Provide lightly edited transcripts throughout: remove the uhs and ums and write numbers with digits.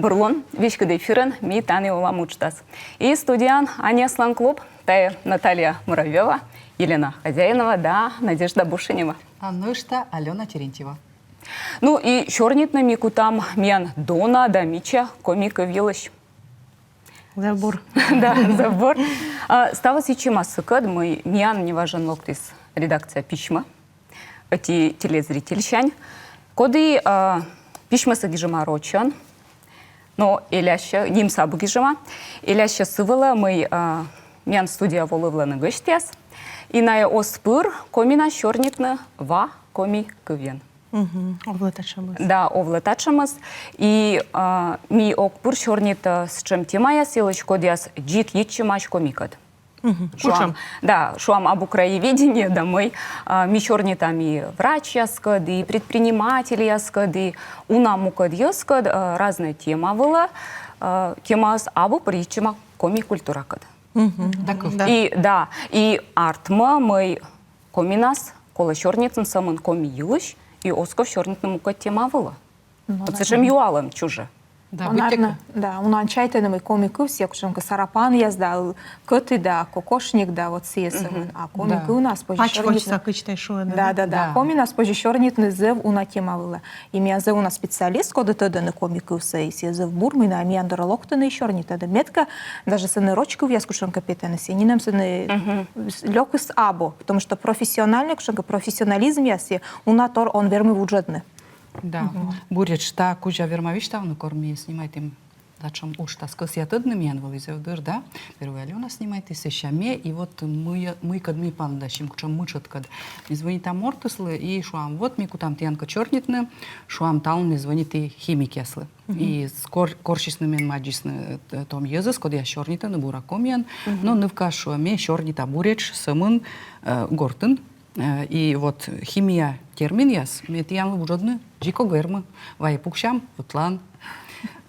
Бурлон, вишкада эфирен, ми тани олам учтас. И студиян Аня Слан-клуб, тая Наталья Муравьева, Елена Хозяинова, да, Надежда Бушинева. А ну что, Алена Терентьева. Ну и чернит мику там мян Дона, да Мича, комика Вилыш. Забор. Да, забор. Става сейчас сыкад, мы мян не важен локтис редакция письма, эти телезрительщань. Коды письма сагижима рочан, но иляща, ним сабу гижима, иляща сывала мы мян студия волывланы гыштяс, и на оспыр комина щорнитна ва коми кывен. Овлатачамыз. Да, овлатачамыз. И ми окпыр щорнита с чем темая силыч кодяс джит ечимаш комикат. Шуам. Да, шуам об Украиноведении, да, мы ми щорнита ми врач яскад, и предприниматель яскад, и унамукад яскад, разная тема была, тема с абу причима комикультуракад. И да, и артма мы коминас, кола щорницын самын коми юлыш, и Осков щорнитному тема была. Вот зачем юалам чуже? Да, Наверное, да, у нас чайтанный комик все, кушенка сарапан езда, коты да, кокошник да, вот съездим, а комик у нас Пачкочса кычтай шо, да. Коми нас пожещорнитный зев у нас тема была. И меня зев у нас специалист, коды тогда на комик все, и зев бурмина, а меня доролоктаны щорнит, это метка, даже сыны рочку я кушенка петена, сининам сыны лёгкость або, потому что профессиональный кушенка профессионализм яси, у нас тор он вермый вуджедный. Да, буряч та куча вермавиштавну корми снимает им, зачем уж та скосятыдны мен вылезевдыр, да? Первая Алена снимает и сещаме, и вот мы кадми пандащим, кучам мычат кад. И звонит там мортыслы, и шуам вот мику там тянка чернитны, шуам таун звонит и химикеслы. И корчисны мен маджисны том езыс, код я чернита на буракомьян, но не в кашу, ме чернита буряч, самын гортын. И вот химия термин яс, метиям вужодны, жико гермы, вай пукшам, утлан.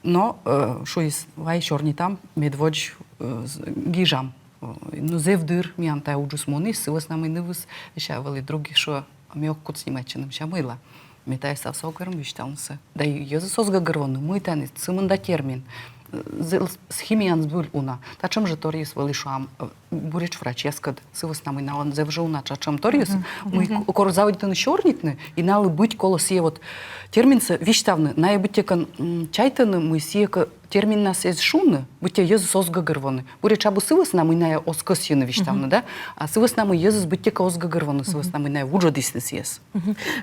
Но шо из вай черни там, медводж гижам. Ну зевдыр, миям тай уджус мони, сывас нам и нывыс, вещавали других, шо мёк кут снимаченым щамыла. Метай савсо герм вишталнсы. Да и езы созга гервону, мы тани, цымында термин. С химиян сбыл уна. Тачем же торис вылишам бурич врач яскад сывас нам и на он зевжуна чачем торис. Мы кор заводитын щорнитны и налы быть колосие вот терминсы виштавны. На быть текан чайтаны мы сиека термин нас из шуны, быть езы созга гервоны. Бурич абу сывас нам и на оскосины виштавны, да? А сывас нам и езы быть тека озга гервоны, сывас нам и на вуджодисны съес.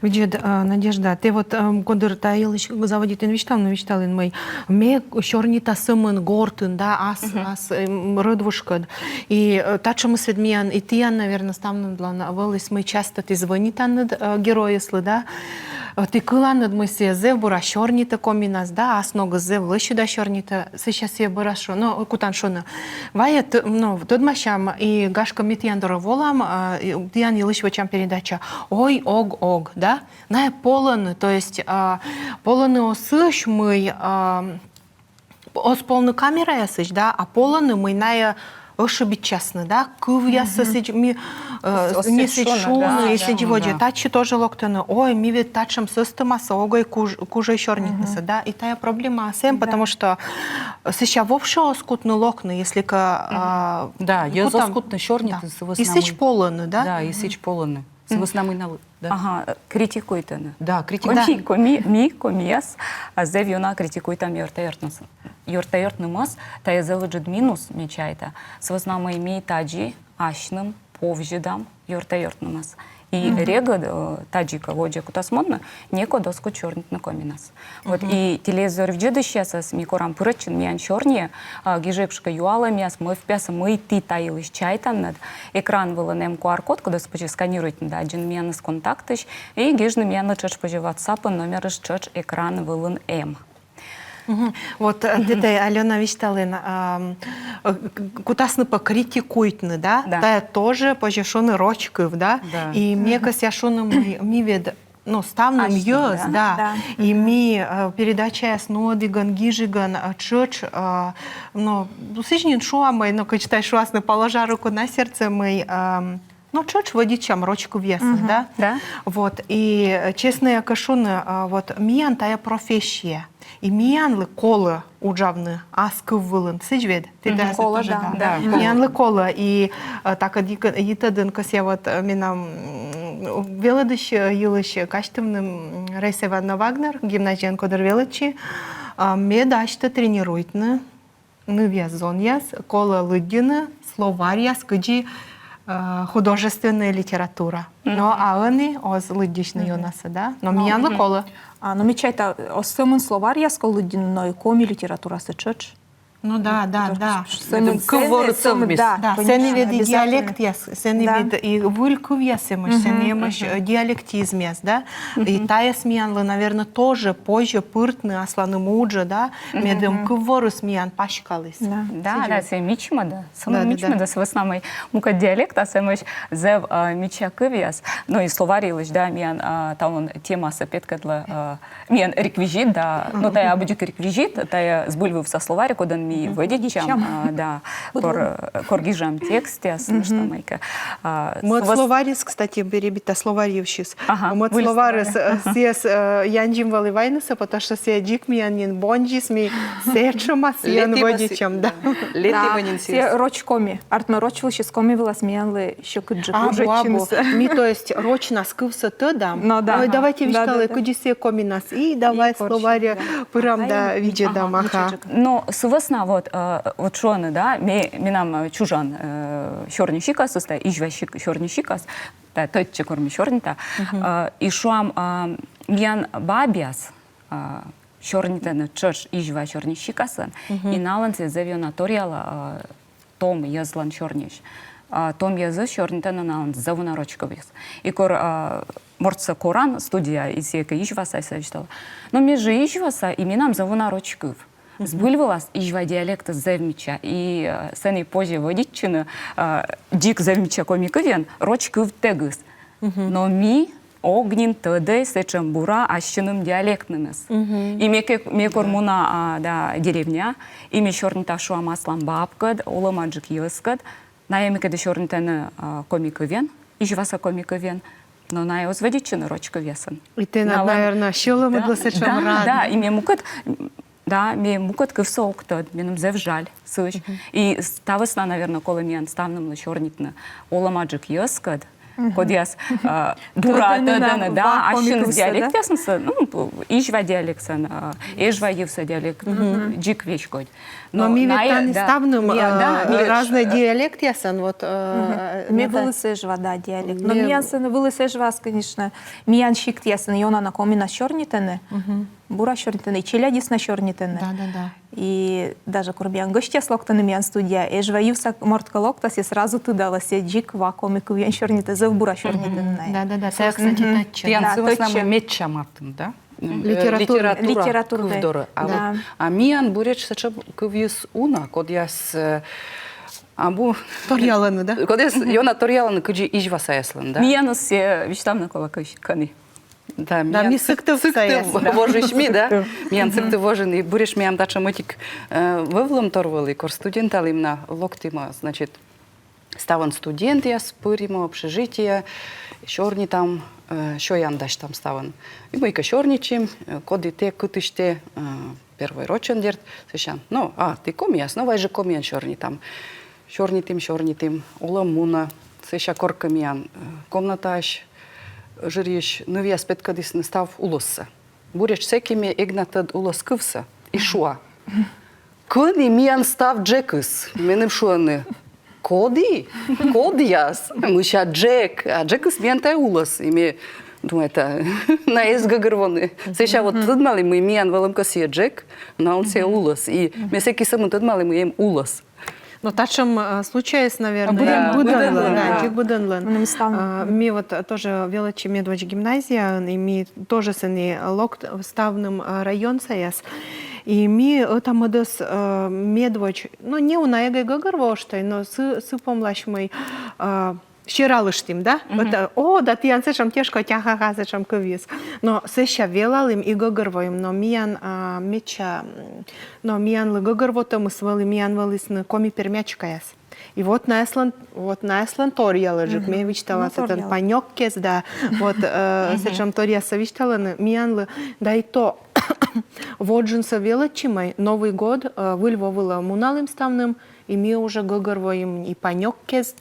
Видишь, Надежда, ты вот кодыр таилыш заводитын виштавын мой ме щорнита сымын гортын, да, ас рыдвушкад. И тачем сведмиян, и ты, наверное, ставным для вылез мы часто ты звонитан героеслы, да? Ты кыланад мы се зев бура щорнита коминас, да, ас много зев лыщу да щорнита, сейчас я бурашо, но кутан шона. Вая, ну, тот машам и гашка митьян дороволам, тьян и лыщ вачам передача, ой, ог, да? На полон, то есть полоны осыщ мы, ос полную камера ясыч, да, а полоны мы на ошибить честно, да, кыв ясыч ми не сечуны, если деводи, тачи тоже локтаны, ой, ми ведь тачем системаса, огой кужа щорнитнеса, да, и тая проблема всем, потому что сейчас вовше оскутны локны, если ка... Да, ез оскутны щорниты с и сеч полоны, да? Да, и сеч полоны. С веснамы на да. Ага, критикуйте. Да, критикуйте. Ми комиас, а зев юна критикуйте юртаёртныс. Юртаёртнымыз, та езелыджид минус мечайта. С веснамы ми таджи, ашным, повжидам, юртаёртнымыз. И рега таджика лоджа кутасмодна, неко доску чернит на коминас. Вот и телевизор в джеды сейчас с микорам пырычин мян чернее, гижепшка юала мяс, мы в пяса мы ты таилыш чайтан над экран выланем QR-код, куда спочи сканирует да один мян из контактыш, и гижны мян чач позже WhatsApp номер из чач экран вылан М. Вот это Алена Вишталин, кутасны покритикуйтны, да? Да, тоже пожешоны рочков, да? И мне сяшоны ми вед, ну, ставным йоз, да. И ми передача снодиган, гижиган, чоч, ну, сычнин шуамай, ну, качтай шуасны положа руку на сердце, мы ну, чуть водичам рочку веса, да? Да. Вот, и честно я кажу, вот, миян тая профессия, и миянлы колы уджавны, аскы вылын, сыжвед, ты да, Кола, тоже, да. Миянлы кола, и так етадын кася вот минам велыдыш йылыш качтывным Рейса Вагнер, гимназиян кодыр велычи, ме дашты тренируйтны, нывья зоньяс, кола лыддины, словарь яс, кыджи художественная литература. Но они оз лыддишны юнасы, да? Но миянлы кола. Ну, мечайта, осымын словар ясколы динной коми литературасы чыч. Ну да. Да, Сені від діалект яс, сені Да. від і вильков ясимыш, сені ямыш диалектизм яс, да? И тая сміянлы, наверное, тоже позже пыртны асланы муджа, да? Медем кывору сміян пашкалыс. Да, се мичмада. Да, Самый да, мичмада с основной мука диалекта, самыш зев мича кывиас. Ну и словарилыш, да, миян там он тема сапеткадла, миян реквизит, да, ну тая абудик реквизит, тая сбульвив со словари, кодан ми выдичам, да, коргижам текст, ясно, что майка. Мот словарис, кстати, ребята, словаревщис. Ага, Мот вылез, словарис сес янджим валивайнуса, потому что се дик миянин бонджис ми сечума сен водичам, да. Все рочкоми. Артме рочвылши скоми вела смеянлы щекыджик. Ми, то есть, рочна скывса да. Ну да. Ой, давайте Да, вишкалы, да. куди се коминас. И давай словаря пырам да виде да маха. Но сувасна вот шоны, да, минам чужан чорнищикас, оста ижващик чорнищикас, та тотче корми чорнита, и шуам миян бабиас, чорнитаны чыш ижва чорнищикасан, и наланцы завьона торяла том язлан чорнищ. Том язы чорнитаны наланц завуна рочковис. И кор морца Коран студия из ека ижваса савчтала. Но меже ижваса и минам завуна рочков. Збыльвалас ижва диалекта зевмича, и сені позже водиччины дик зевмича комиковен рочков тегыс. Но ми огнин тыдый сечем бура ащыным диалектнымыз. И ме кормуна да деревня, и ме чорнита шуам аслан бабкад, оламаджик йыскад, на емекеде чорнитаны комиковен, ижваса комиковен, но на его водиччины рочковесан. И ты, наверное, щелом и гласечем рад. Да, и ме мукат, да, ме мукат кывсоуктад, меным зевжаль, сыч. И ставысна, наверное, колы мен ставным чорнитны, оламаджик йыскад, кодяс бура тыдыны, да, ащын диалект ясынсы, ну, ижва диалектсан, ежва евса диалект, джик вещь код. Но ми ведь ставным разный диалект ясан, вот. Ми вылысежва, да, диалект. Но миян сыны вылысежва, конечно, миян щикт ясын, и она на комина чорнитыны, бура чорнитыны, челядис на чорнитыны. Да. И даже курбиян гостя слоктаны миян студия, ежва евса мортка локтас, и сразу ты дала се джик вакоми кувян чорниты, зев бура чорнитыны. Да. Це, кстати, точно. Тянцы в точно. основном метча мартын, да? Литература. Литература, кывдоры. да. А миян буреч сача кывьюс уна, код яс абу... Торяланы, да? Код яс йона торяланы кыджи ижва саяслан, да? Миянус се вичтам на кола каны. Да, ми сыктыв саяслан. Вожишми, да? Миян сыкты вожин, и буреш миян тача мотик вывлым торвали, кор студентал им на локтима, значит, ставан студент яс, пыримо, общежитие, чорни там, що яндаш там ставан. И мы чорничим, коды те кытыште первый рочен дерт, сещан. Ну, ты комияс, ну, вайже комиян чорни там. Чорнитим, оламуна, сеща коркамиян, комнаташ, жириш, ну, я спет кадис не став улоса. Буреш секими егнатад улос кывса, и шуа. Кони миян став джекыс, менем шуаны. Коди яс, мы ща джек, а джекыс миян тай улос, ими, думаю, это на эсгагырвоны. Сеща вот тыдмали мы миян валымка сия джек, на он сия улос, и мы секи самы тыдмали мы им улос. Но тачем случаясь, наверное, Буденлен. Ми вот тоже величи медвач гимназия, и ми тоже сыны локт ставным район саяс. И ми там одес медвач, ну не у наегай гагарвоштай, но сыпомлаш мы щиралыштим, да? Вот, да ты ансешам тяжко тяха сешам кывис. Но сеща велалым и гагарвоим, но миян меча, но миян лы гагарвотам свали миян валисны коми пермячкаяс. И вот на Эслан Тория лежит. Мне вичтала этот панёккес, да. Вот сечем Тория совичтала, миянлы. Да и то вот джинса величимой Новый год выльвовала муналым ставным, и мы уже говорим и панёккес,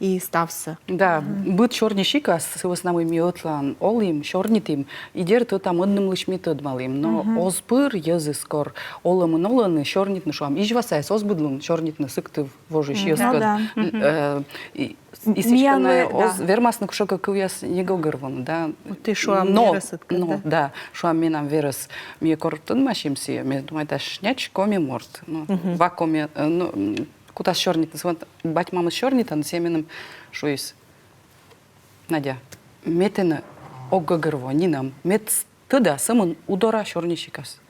и стався. Да, быт чорні шіка з основними отлан олим, чорнітим, ідер то там одним лиш метод малим, но озбир єзи скор олами нолани чорнітне шуам. Іж васайс озбидлун чорнітне сиктив вожиш єскод. И сечкана оз вермасны кушока куяс не говорван, да. Ты шуам верес но да, шуам минам верес ми кортун машимси, ми думаю, да шняч коми морт. Ну, вакоми, ну, куда чорнітне, вот бать мама чорніта, на семенем шуис. Надя, метена оггагырво, нинам, мет тыда самын удора чорнишикас.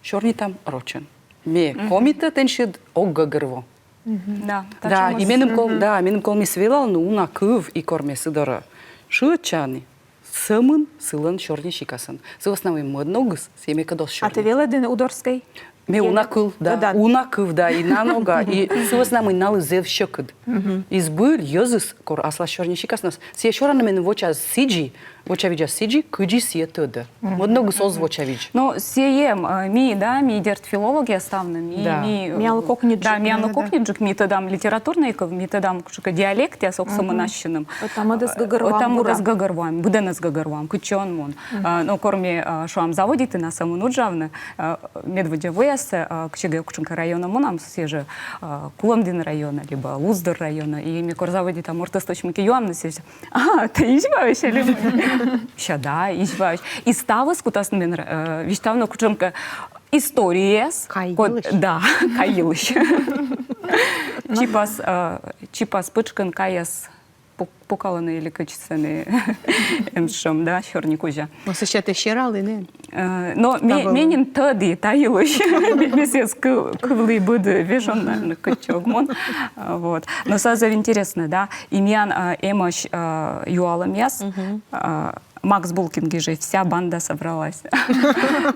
Чорнитам рочен. Ме комита теншид оггагырво. Да, Да, и менем кол ми свелал, но уна кыв и корме сыдора. Шучани. Самын сылын чорнишикасын. Сывасновый модногыс, семе кадос А чорни. ты вела один удорской? Ме унакыл, да, унакыл, да, и на нога, и сывасновый налы зев щекыд. Избыл ёзыс кор асла чорнишикаснас. Сие чорана мен воча сиджи, воча видя сиджи, кыджи сие тыда. Модногыс оз воча видж. Но сеем ми, да, ми дерт филология ставны, Ми алкокниджик. Да, ми алкокниджик, ми тадам литературный, ми тадам диалект, я соксама нащиным. Там это с гагарвам. Там это с гагарвам, будена с гагарвам, кучон мон. Но корме шуам заводит на саму нуджавны, медведевые кчеге кученка района монам все же Куломдин района либо Луздор района и ми кор заводит там ортосточмики юамны все. А, ты избавишься ли? Ща да, избавиш. И ставы скутас мен виштавно кученка историес. Каилыш. Да, каилыш. Чипас пычкан каяс покаланы или качественные эмшом, да, черный кузя. Ну, сейчас ты щиралы, не? Но менин тады таилыш, месяц кывлый буду вижен, наверное, качогмон. Вот. Но сразу интересно, да, имян эмош юалам яс, Макс Булкин же вся банда собралась.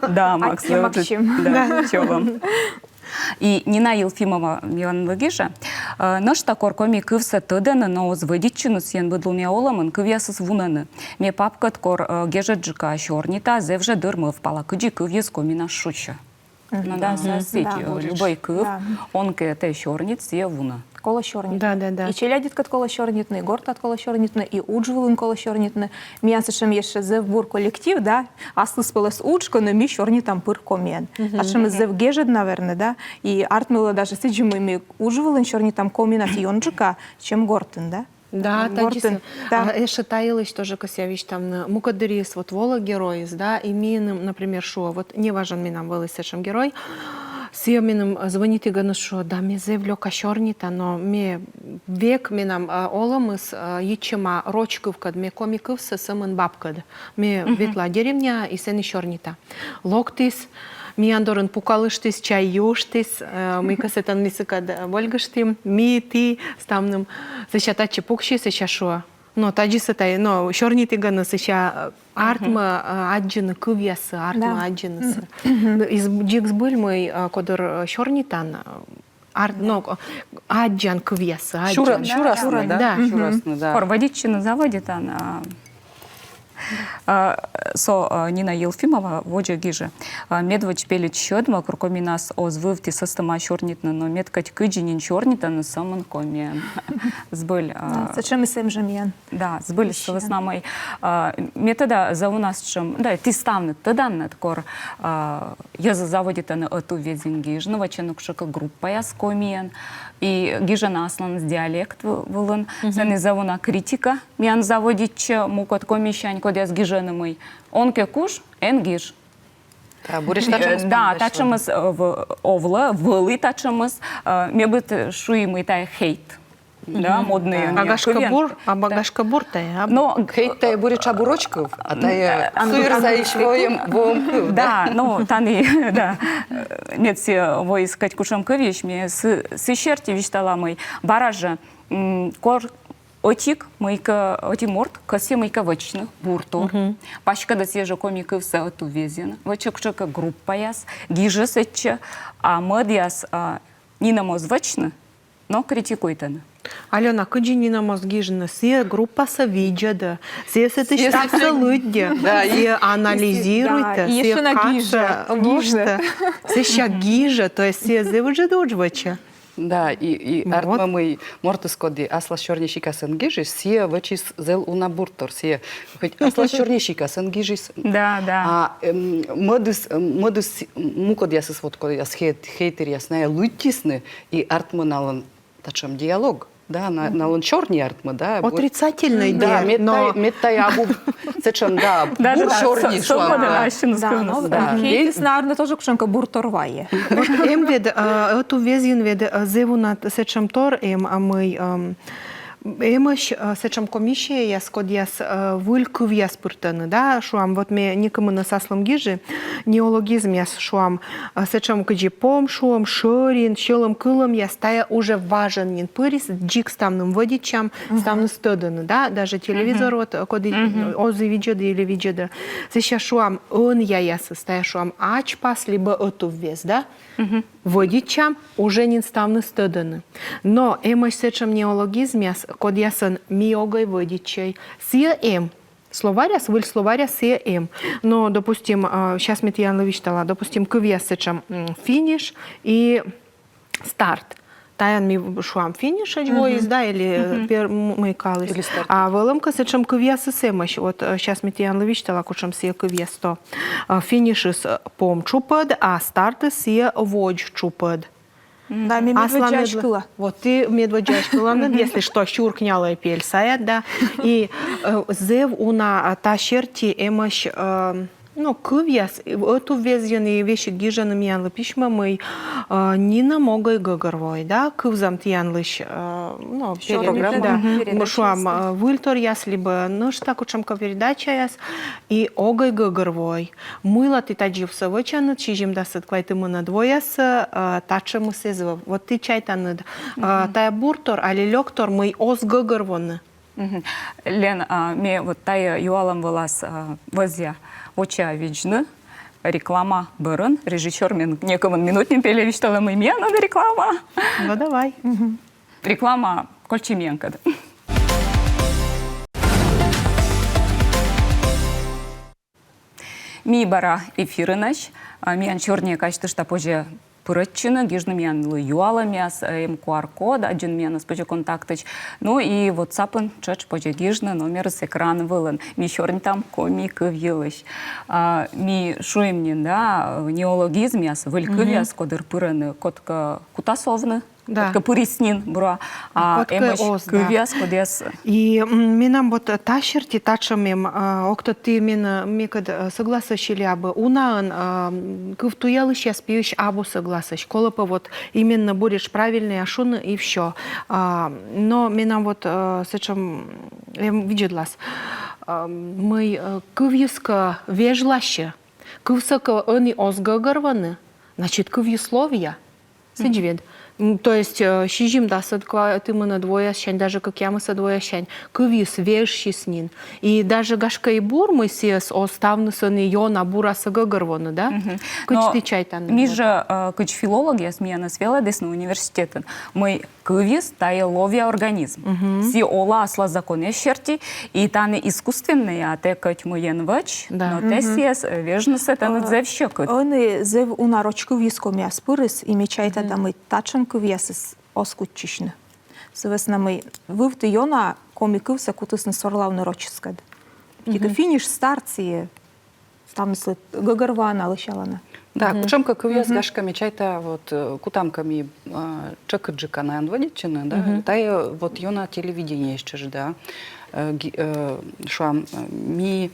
Да, Макс. Да, чё вам. И Нина Елфимова Миланлагиша, наш такор коми кывса тыданы, но зводичину сен быдлуме оламын кывясыз вунаны. Ме папкат кор гежеджика щорнита, зевже дырмыв пала кыджи кывьес комина шуча. Ну да, сосить любой кыв, он к этой щорнит се вуна. Кола чорнітне. Да. І челядіт кат кола чорнітне, і гортат кола чорнітне, і уджвилин кола чорнітне. М'ясишем є ще зевбур колектив, да? Асли спелес учко, но мі чорні там пир ком'ян. А чим зевгежед, наверное, да? І артмила даже сиджимо мі уджвилин чорні там ком'яна фіонджика, чим гортин, да? Да, Гортен, да. Эше таилыш тоже косявич там мукадырис, вот вола героис, да, и миным, например, шо, вот не важен минам велисешем герой, Сиоминым звонит и говорит, что да, мне заявлю кашорнита, но мне век минам оламыс ечема рочков, кад мне комиков с самым бабкад. Мне ветла деревня и сен шорнита. Локтис, ми андорын пукалыштис, чай юштис, мы касетан мисыкад вольгаштим, ми ти стамным зачатачи пукши сечашуа. Но таджисатай, но шорниты гана сеча артма аджины кывьясы, артма аджинысы. Из джикс был мой кодер шорнитан, но аджан кывьясы. Шурасны, да? Шурасны, да. Водичина заводит она. Со Нина Елфимова воджа гиже. Медвач пелит щодма, куркоминас озвывти состама чорнитна, но медкать кыджинин чорнита на самон коме. Збыль. Зачем и сем жемьян? Да, збыль с основной метода за у нас чем, да, ты ставны, ты данный кор, я заводит на эту ведень гижну, ваченук шока группа я с комиен, и гижа наслан с диалект вылын, сен завона критика, мян заводит мукот комищань, код я с гиженымой, он кекуш, эн гиж. Да, тачемыз в овла, вылы тачемыз, мебыт шуимый тай хейт. Да, модные. Багашкабур-тай. Но хейт-тай буря чабурочков, а тай сыр за ишвоем вом. Да, ну, таны, да. Медси воискать кушам кавиш, мне с ищерти вишталамой баража кор отик, майка отиморт, косе майка вачных буртор. Пачка да сежа комиков са оту везен. Вачок-чока группа яс, гижа сетча, а мадьяс Нина мозвачна. но критикуйтен. Алена, кыджинина мозгижна, все группа совиджада, все сетыштаться лыдде, все анализируйте, Да, и все еще на каша, гиже, вошта, все ща гижа, то есть все зевыджадуджвача. Да, и Вот. артмамый мортыскоди асла чорнешика сенгижис, все вачис зел унабуртор, все хоть асла чорнешика сенгижис. Да, да. А модус мукод ясыс вот код яс хейтер ясная лутисны и артманалан тачам диалог. Да, налон чорний артма, да. Отрицательный Да, день, но... меттай абу, сечем, да, Да, бур да, чорний свобода шлам. наша Да, ну, Да. Хейтис, наверное, тоже кушенка бурторває. Вот эм вед, эту везин вед зевунат сечем тор эм, а мы Эмаш сечем комиссия яс код яс выльков яс пыртаны, да, шуам вот ме никому на саслам гижи неологизм яс шуам сечем кыджи пом шуам шорин щелом кылом яс тая уже важен нин пырис джик ставным водичам ставны стыданы, да, даже телевизор вот коды озы виджеды или виджеды сеща шуам он я яс стая шуам ач пас либо эту вес, да. Водичам уже не ставны стыданы. Но эмаш сечем неологизм яс код ясан миогой водичей. Сия словаряс, выль словаря сия Но, допустим, сейчас мы Ян Левичтала, допустим, кывьяс сечем финиш и старт. Таян ми шуам финиш очвоис, да, или мы калыс. А вылымка сечем кывьяс сэмаш. Вот сейчас мы Ян Левичтала, кучем сия кывьяс то. Финишис пом чупад, а старт сия водж чупад. Да, ми медведжачкила. Вот ты медведжачкила, если что, щуркняла пельсая, да. И зев уна та черти эмаш, ну, кывьяс, эту везены вещи гижаны мянлы пишма мы не намогай гагорвой, да, кывзам тянлыш, ну, Программа, да, передача шуам выльтор яс, либо нож так учамка передача яс, и огай гагорвой. Мыла ты таджив савычаны, чижим да сытквай ты мы на двояс, тача мы сезва. Вот ты чай таныд, тая буртор, али лёктор мы оз гагорвоны. Лен, ме вот тая юалам волас возя оча вичны, реклама бырын, режиссер мен некомын минутнен пелевишталам име, надо реклама. Ну, давай. Реклама кольчеменкады. Ми бара эфирыныш, мен черне качты штапоже пырытчыны, гижны мен юала мяс, QR-код, один мен споче контактыч. Ну и WhatsApp-ын чач поже гижны номер с экрана вылын. Ми черн там комик вилыш. Ми шуемнен, да, неологизм яс, вылькы яс, кодыр пырыны, котка кутасовны. Да. Котка пыриснин, бра. Котка ос, да. Кывяс, кодес. И минам вот та черти тачамем, окто ты ми кад согласащили абы, унаан кывтуялыш я спиющ абу согласащ, колопа вот именно будешь правильный ашун и все. Но минам вот сечем виджедлас, мы кывьюска вежлаще, кывсака они озгагарваны, значит кывьюсловия, сидвед. То есть, щижим да садква ты мы на двое щань, даже как я мы со двое щань, кывис веши снин. И даже гашка и бур мы сес оставны сон ее на бура сагагарвону, да? Кыч ты чай там. Ми же кыч филологи я смеяна свела десна университетен. Мы кывис тая ловия организм. Си ола асла законе щерти, и таны искусственные, а те кать моен вач, но те сес вежно сетан дзев щекот. Они зев у нарочку виском я спырыс, и мечайта да мы тачен кывьясыс оскутчишны. Сывесна мы вывты йона комикывса кутысны сорлавны роческад. Тика финиш старции, там мысли гагарвана лышалана. Да, кучемка кывьяс гашками чайта вот кутамками чакаджика на анводичины, да, тая вот йона телевидение еще же, да, шуам ми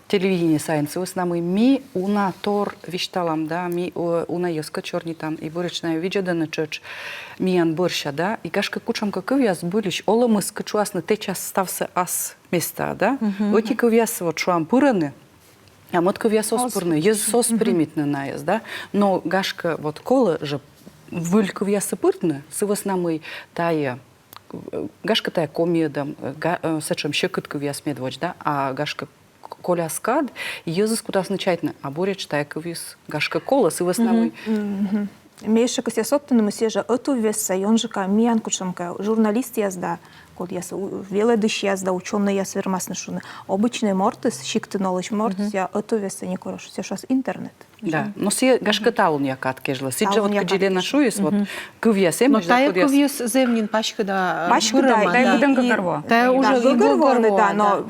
телевидение сайенс, в основном ми уна тор вишталам, да, ми уна йоска черни там и буречная виджадана чеч ми ан борща, да, и гашка кучемка кывьяс булищ, оломыс качуасны те час стався ас места, да, оти кывьяс вот шуам пураны. А вот кывьяс оспорный, езсос примитный наезд, да, но гашка вот кола же выль кывьясы пыртны, с его снамой тая, гашка тая комедом, сечем щекот кывьяс медвоч, да, а гашка коля скад, езус куда означательно, а борец тая кывьяс гашка кола, с его снамой Мейша кася соттыны мысежа ыту весса, йонжика миян кучамка журналист язда, код яса веледыш язда, ученый яс вермасны шуны. Обычный мортыс, шикты нолыш мортыс, я ыту весса не корош, все шас интернет. Да, но си гашкатаун якат кежла. Сиджа вот якат каджелена шуюс, вот кывья Но семеш, тая кывьюс земнин пашкада. Тая будем гагарво. Тая уже Гыгырвоны, да, да. но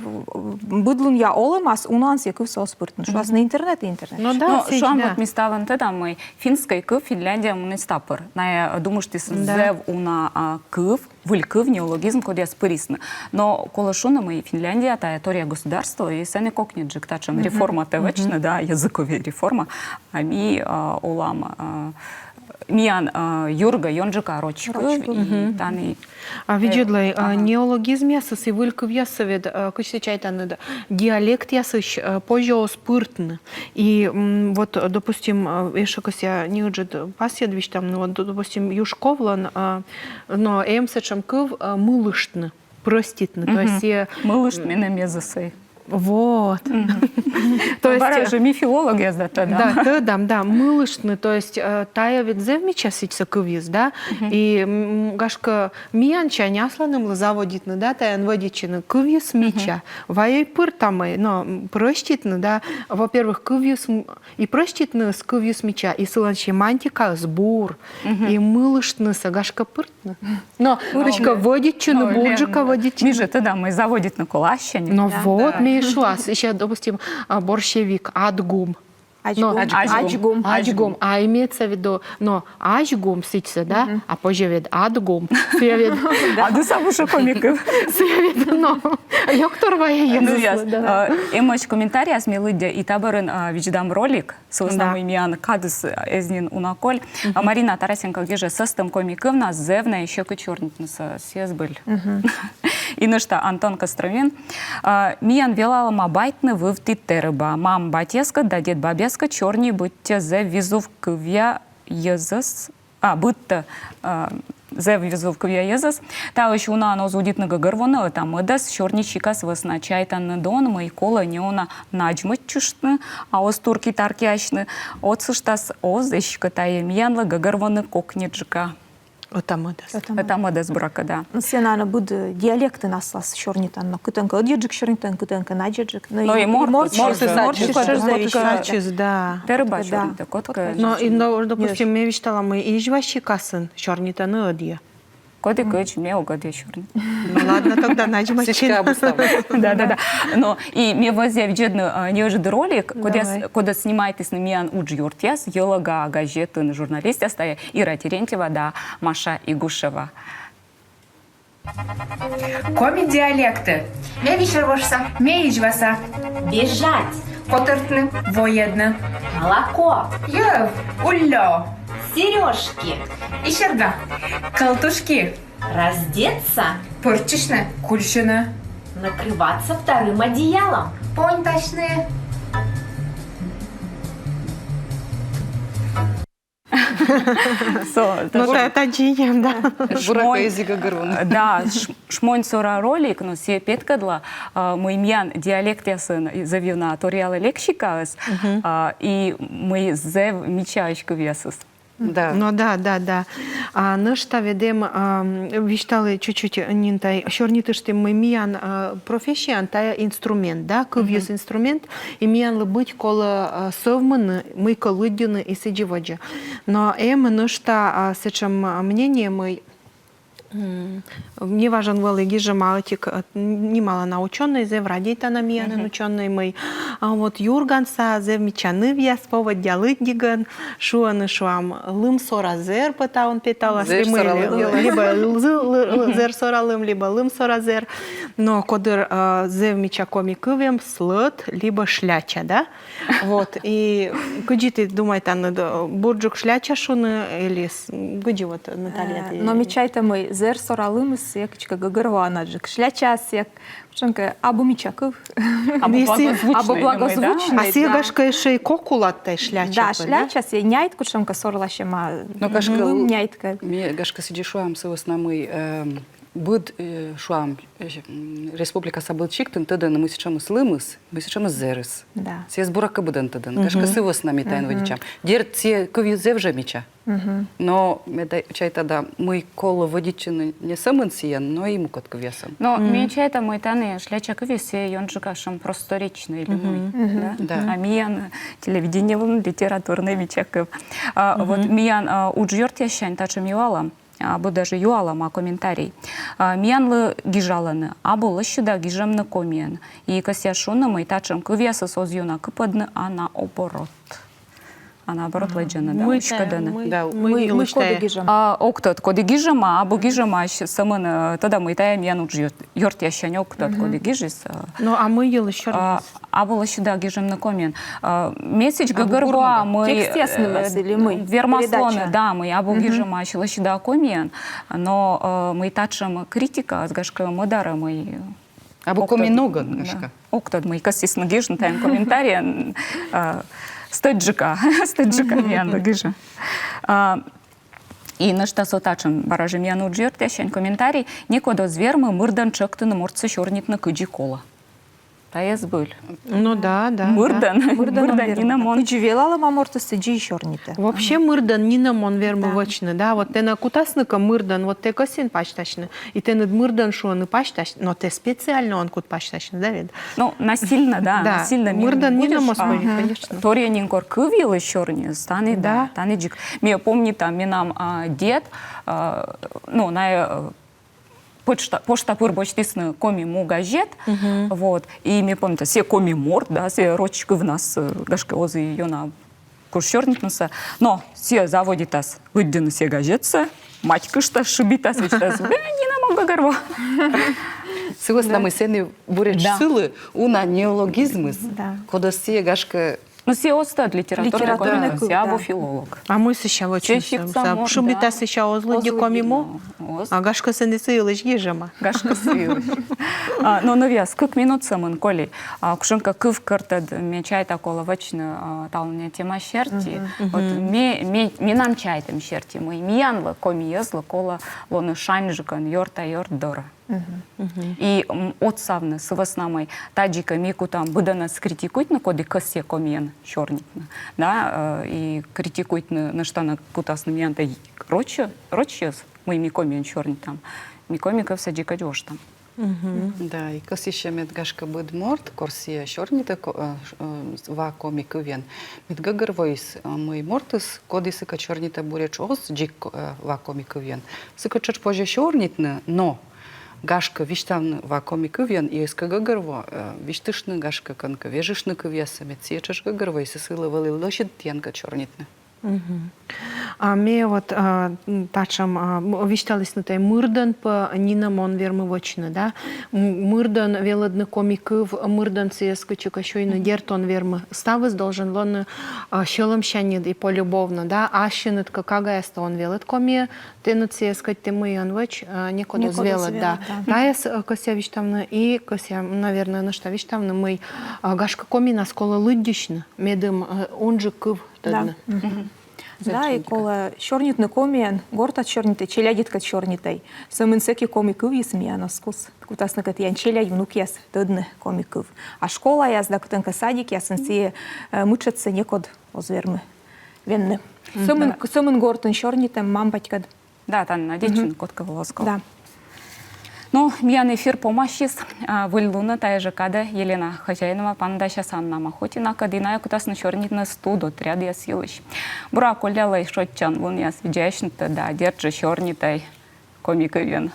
быдлун я оламас, унанс я кывса оспыртын. Шуас на интернет. Ну да, Ну, сеч, шуам да. вот миставан теда мой финской кыв Финляндия муны стапыр. На думаю, что зев уна кыв, вылькыв неологизм, код я спырисны. Но колошуна мы Финляндия, та тория государства, и сене кокнет же ктачам реформа тевечна, да, языковая реформа, а ми улам миян юрга йонжика рочкыв, и таны. А виджедлай неологизм ясыс и вылькыв ясовед, кычты чайтаны диалект ясыш позже спыртны. И вот, допустим, еще кося не уджет паседвич там, ну вот, допустим, юшковлан, но эмсечам кыв мылыштны, проститны. То есть Мылыш меня мезасей. вот. То есть ми филолог я да. да, мылышны, то есть тая ведь земича сичса кывиз, да, и гашка миянча нясланым заводитны, да, таян водичины кывиз мича, вай пыртамы, но проститны, да, во-первых, кывиз и проститны с кывиз мича, и сыланчи мантика сбур, и мылышны са гашка пыртны. Но пырочка водичины, бурджика водичины. Миже, тогда мы заводит на кулащине. Ну вот, мейшлас. Еще, допустим, борщевик, адгум. Ачгум. Ачгум. А имеется в виду, но ачгум сичса, да, а позже ведь адгум. А ты сам уже комиков. Но ёкторвая Ну, я езда. эмоч комментарий смелыдя и таборын виждам ролик с основным миян кадыс эзнин унаколь. Марина Тарасенко геже состым комиковна зевна еще кычорнитнысы съезбыль. И ну что, Антон Костромин. Миян велала мабайтны вывти терыба. Мам батеска да дед бабеска чорни будьте зе визувквя езыс. Будьте зе визувквя езыс. Та еще уна оно зудитного горвона, там эдас чорни чикас восначайтан дон, мой кола не она наджмыть чушны, а оз турки таркяшны. Отсыштас оз эшка тая миянла гагарвоны кокнеджика. Это модас. Это модас брака, да. Сенана буде диалекты наслас чорнитан, но кытенка одеджик чорнитан, кытенка наджеджик. Ну и мортус, да. Терыба чорнита, котка. Но, допустим, я вещала, мы и жващи касын, чорнита не одья. Коты кыч, мне угодно чорни. Ну ладно, тогда наджмачин. Да. Но и мне возья вджедно неожиданный ролик, когда снимаетесь на миян уджюртяс, елага газеты на журналисте стоя Ира Терентьева, да, Маша Игушева. Коми диалекты. Ме вишервошса, ме ижваса. Бежать, Потертны, воедны. молоко, Ёв, уллё. сережки, Ишерга. Колтушки. раздеться, Пырчишны, кульшины. накрываться вторым одеялом. Понташны. Ну, это джием, да. Бурака языка горвона. Да, шмонь сора ролик, но се петкадла, мой миян диалект ясын завью на ториалы лекщикас, и мой зев мечаечку весус. Да. Ну да. А ну что ведем, виштали чуть-чуть нинтай, шорниты что мы миян профессия, антая инструмент, да, кывьюс инструмент, и миян лыбыть кола совманы, мы колыдины и сидживаджа. Но ну что, с этим мнением мы мне важен был и гижа малтик, немало наученный, зев радита на миян наученный мы. А вот юрганса, зев мечаны вяз, повод дялыт диган, шуаны шуам лым соразер, он питалась, либо зер соралым, либо лым соразер. Но кодыр зев меча комикывем слот, либо шляча, да? Вот, и где ты думаешь, бурджук шляча шуны или где вот, Наталья? Но мечайта мы зер соралымыз, якичка гагарванаджик. Шлячас, як чонка або мечаков, або благозвучный. А сигашка еще и кокулаттай шляча. Да, шлячас, я няйтку чонка сорлашема. Ну, кашка, няйтка. мне гашка сидишуам с основной Буд шуам республика Сабылчиктын тыдын мы сейчас зерис. Да. Сез бурака буден тыдын. Кашка сывос нами тайн водичам. Дер те куви зевже мича. Но чай тогда мы коло водичины не самын сиян, но и мукот кувесом. Но мечайта мой таны шляча квесе, и он же кашем просторечный или мой. Да. А миян телевидение литературный мечаков. Вот миян уджьорт ящань, тачем юала. Або даже юалама комментарий. Миянлы гижаланы, або лыщыда гижемны комиен. И косяшуны мы тачем квеса созюна кыпадны, а наоборот. А наоборот леджаны, да, ушкаданы. Да, Мы коды гижем. Октот коды гижема, або гижема самын тогда мы таем ян уджьорт. Йорт ящань октот коды гижис. Ну, а мы ел еще раз. Або лыщыда гижемны комиен. Месяч гагарва мы... Текст ясный нас или мы? Вермаслоны, Передача. да, мы або гижема лыщыда комиен, но мы тачем критика, с гашка модара мы... Або коминоган, кашка. Октот мы косисно гижн таем комментарий. Стыджика миян гижа. И на что сотачем баражем яну джерт ящань комментарий, никодо звермы мырдан чыктыны морцы щорнитны кыджи кола. Таез был. Ну да. Мырдан нина мон. Кучевелала маморта сиджи щорните. Вообще мырдан нина мон вермы вочны, да, вот те на кутасныка мырдан, вот те косин пачтачны, и те над мырдан шоны пачтачны, но те специально он кут пачтачны, да, ведь? Ну, насильно, да, насильно. Мырдан нина моспой, конечно. Тория нинкор кывил щорни, станы, да, станы джик. Мне помню, там, нам дед, ну, на почта пырбочтисны коми му газет, вот, и мне помню, все коми морд, да, все рочки в нас, гашка озы ее на куршернитнуса, но все заводит нас, выддены все газетцы, матька что шибита, свечтас, не нам гагарва. Сывос нам и сены буреч сылы, уна неологизмыс, кода все гашка... Ну, все остат литературный комментарий, все да. або филолог. А мы сейчас очень Чешик-самор, шубита да. сейчас озлоди комимо, а гашка сенесыйлыш ежема. Гашка свилыш. Но навяз, как минут самын, коли, кушенка кыв кыртад, мечай такола вачны талне тема щерти, вот минан чайтем щерти, мы миянлы, коми езлы, кола лоны шанжикан, йорта йорт дора. И от савны сываснамай таджика мику там быдана скритикует на коды касе комиен щорнитна, да, и критикует на что на кутасным янта рочьез, мы микомиен щорнит там, микомиков саджика дёш там. Да, и косище мед гашка быд морт, корсия щорнита ва комик вен. Мед гагар войс мой мортыс, коды сыка щорнита буреч ос джик ва комик вен. Сыка чач позже щорнитна, но гашка виштан ва комикувен и эска гагарво виштышны гашка канка вежишны кувесами цечаш гагарво и сысыла вали лошадь тенка чернитна. А мне вот тачам виштались на тай мырдан по нина мон вермы вочны, да? Мырдан велодны комиков, мырдан цеска чекащойны дертон вермы. Ставыз должен лон щелом щанид и полюбовно, да? Ащинет какага яста он велод коми, ты на цеска ты мы он воч некуда звелод, да? Таяс кося виштавна и кося, наверное, на что виштавна мы гашка коми на скола лыддишны, медым он же кыв. Да, и кола щорнитны комиен, горта щорнитай, челядитка щорнитай. Самынсеки комиков есмияноскус. Кутасна кат ян челяд внук яс тыдны комиков. А школа яс да кутенка садик ясынси мучатся некод озвермы. Венны. Самын гортын щорнитем мампатькад. Да, там надечен котка волосков. Да. Ну, миян эфир помощис, выльлуна та же када Елена Хозяинова, пандаща Санна Махотина, кадина кутасна щорнитна студ отряд я силыш. Бура коляла и шотчан, вон я свидящн, да, держи щорнитай комиковен.